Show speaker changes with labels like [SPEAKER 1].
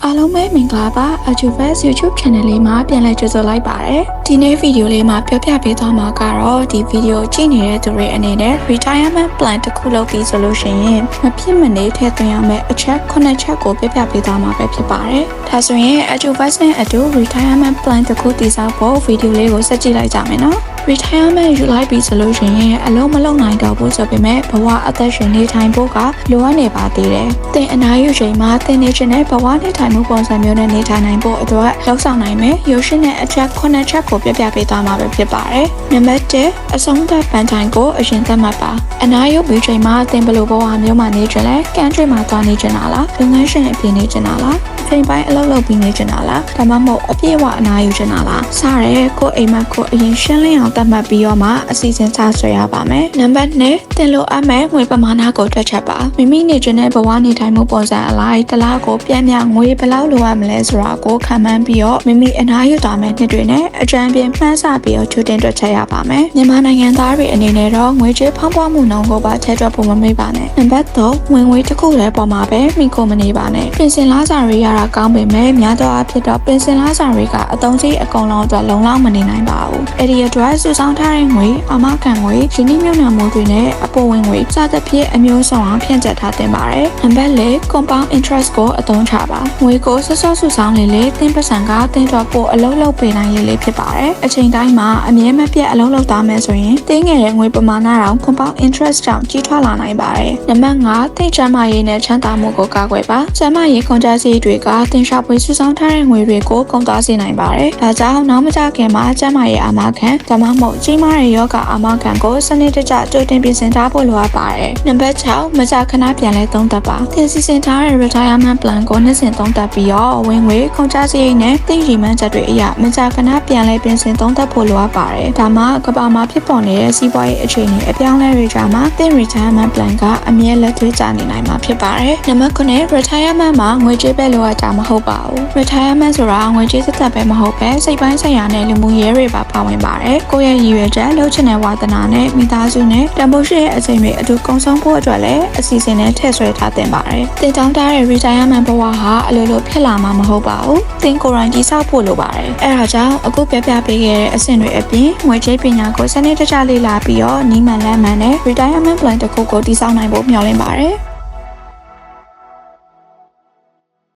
[SPEAKER 1] အားလုံးပဲမင်္ဂလာပါ Ajuverse YouTube Channel လေးမှာပြန်လည်ကြိုဆိုလိုက်ပါတယ်ဒီနေ့ဗီဒီယိုလေးမှာပြောပြပေးသွားမှာကတော့ဒီဗီဒီယိုကြည့်နေတဲ့သူတွေအနေနဲ့ retirement plan တစ်ခုလုပ်ပြီးဆိုလို့ရှိရင်မဖြစ်မနေထည့်သွင်းရမယ့်အချက်9ချက်ကိုပြောပြပေးသွားမှာပဲဖြစ်ပါတယ်ဒါဆိုရင် Ajuverse နဲ့အတူ retirement plan တစ်ခုတည်ဆောက်ဖို့ဗီဒီယိုလေးကိုဆက်ကြည့်လိုက်ကြမယ်နော်retirement ယူလိုက်ပြီဆိုလို့ရှိရင်အလုံးမလုံးနိုင်တော့ဘူးဆိုပေမဲ့ဘဝအသက်ရှင်နေထိုင်ဖို့ကလိုအပ်နေပါသေးတယ်။သင်အနားယူချိန်မှာသင်နေခြင်းနဲ့ဘဝနေထိုင်မှုပုံစံမျိုးနဲ့နေထိုင်နိုင်ဖို့အတွက်လှုပ်ဆောင်နိုင်မယ်။ရုပ်ရှင်နဲ့အချက်9ချက်ကိုပြပြပေးသွားမှာပဲဖြစ်ပါတယ်။နံပါတ်1အဆုံးသတ်ပန်တိုင်းကိုအရင်သတ်မှတ်ပါ။အနားယူပြီးချိန်မှာသင်ဘယ်လိုဘဝမျိုးမှာနေကြလဲ။ကမ်းခြေမှာသွားနေကြလား။လုပ်ငန်းရှင်အပြင်နေကြလား။ချိန်ပိုင်းအလုပ်လုပ်ပြီးနေကြလားဒါမှမဟုတ်အပြည့်အဝအနားယူချင်တာလားစရဲကိုအိမ်မက်ကိုအရင်ရှင်းလင်းအောင်သတ်မှတ်ပြီးတော့မှအစီအစဉ်ချဆွဲရပါမယ်နံပါတ်2တင်လိုအပ်မဲ့ငွေပမာဏကိုတွက်ချက်ပါမိမိနေခြင်းနဲ့ဘဝနေထိုင်မှုပုံစံအလိုက်တစ်လကိုပြန်ပြန်ငွေဘယ်လောက်လိုအပ်မလဲဆိုတာကိုခံမှန်းပြီးတော့မိမိအနားယူသွားမယ့်နှစ်တွေနဲ့အကြံပြမှန်းဆပြီးတော့ချိုးတင်တွက်ချက်ရပါမယ်မြန်မာနိုင်ငံသားတွေအနေနဲ့တော့ငွေကြေးဖောင်းပွားမှုနှုန်းကိုပါထည့်တွက်ဖို့မမေ့ပါနဲ့နံပါတ်3ဝင်ငွေတစ်ခုလည်းပေါ်မှာပဲမိကိုမနေပါနဲ့ပြင်ဆင်လားစာတွေရတာကောင်းပေမဲ့များသောအားဖြင့်တော့ပင်စင်လားစာတွေကအသုံးကြီးအကုန်လုံးအတွက်လုံလောက်မနေနိုင်ပါဘူး။အဲ့ဒီအတွက်စုဆောင်းထားတဲ့ငွေအမခံငွေရင်းနှီးမြှုပ်နှံမှုတွေနဲ့အပေါ်ဝင်ငွေစသဖြင့်အမျိုးစုံအောင်ဖြန့်ကျက်ထားသင့်ပါတယ်။နံပါတ်4 compound interest ကိုအသုံးချပါ။ငွေကိုစောစောစုဆောင်းလေသင်ပစံကသင်တော့ပို့အလုံးလုံးပေးနိုင်လေးဖြစ်ပါတယ်။အချိန်တိုင်းမှာအမြဲမပြတ်အလုံးလုံးသားမယ်ဆိုရင်တင်းငယ်တဲ့ငွေပမာဏတောင် compound interest ကြောင့်ကြီးထွားလာနိုင်ပါတယ်။နံပါတ်5သိချမ်းမရေးနဲ့ချမ်းသာမှုကိုကာကွယ်ပါ။ချမ်းမရေးကုန်ကျစရိတ်တွေကသင်ရှာဖွေစုဆောင်းထားတဲ့ငွေတွေကိုကုန်သွားစေနိုင်ပါတယ်။ဒါကြောင့်နောက်မကြခင်မှာကျန်းမာရေးအာမခံဒါမှမဟုတ်ကြီးမားတဲ့ယောဂအာမခံကိုစနစ်တကျကြိုတင်ပြင်ဆင်ထားဖို့လိုအပ်ပါတယ်။နံပါတ်6မကြာခဏပြန်လဲသုံးသပ်ပါ။သင်စီစဉ်ထားတဲ့ retirement plan ကိုနှစ်စဉ်သုံးသပ်ပြီးတော့ဝင်ငွေကုန်ကျစရိတ်နဲ့သိရည်မှန်းချက်တွေအရမကြာခဏပြန်လဲပြင်ဆင်သုံးသပ်ဖို့လိုအပ်ပါတယ်။ဒါမှကမ္ဘာမှာဖြစ်ပေါ်နေတဲ့စီးပွားရေးအခြေအနေအပြောင်းအလဲတွေကြားမှာသင် retirement plan ကအမြဲလက်တွေ့ကျနေနိုင်မှာဖြစ်ပါတယ်။နံပါတ်9 retirement မှာငွေကြေးပဲလိုအပ်တာမဟုတ်ပါဘူး။ retirement ဆိုတာငွေကြေးသက်သက်ပဲမဟုတ်ပဲစိတ်ပိုင်းဆိုင်ရာနဲ့လူမှုရေးတွေပါပါဝင်ပါတယ်။ကိုယ့်ရဲ့ရည်ရွယ်ချက်လှုပ်ချင်တဲ့ဝါသနာနဲ့မိသားစုနဲ့တန်ဖိုးရှိတဲ့အချိန်တွေအတူကုန်ဆုံးဖို့အတွက်လည်းအစီအစဉ်နဲ့ထည့်ဆွဲထားသင့်ပါတယ်။တင်တောင်းထားတဲ့ retirement ဘဝဟာအလိုလိုဖြစ်လာမှာမဟုတ်ပါဘူး။သင်ကိုယ်တိုင်တည်ဆောက်ဖို့လိုပါတယ်။အဲဒါကြောင့်အခုပြပြပေးခဲ့တဲ့အဆင့်တွေအပြင်ငွေကြေးပညာကိုစနစ်တကျလေ့လာပြီးတော့နီးမှန်လမ်းမှန်နဲ့ retirement plan တစ်ခုကိုတည်ဆောက်နိုင်ဖို့မျှော်လင့်ပါတယ်။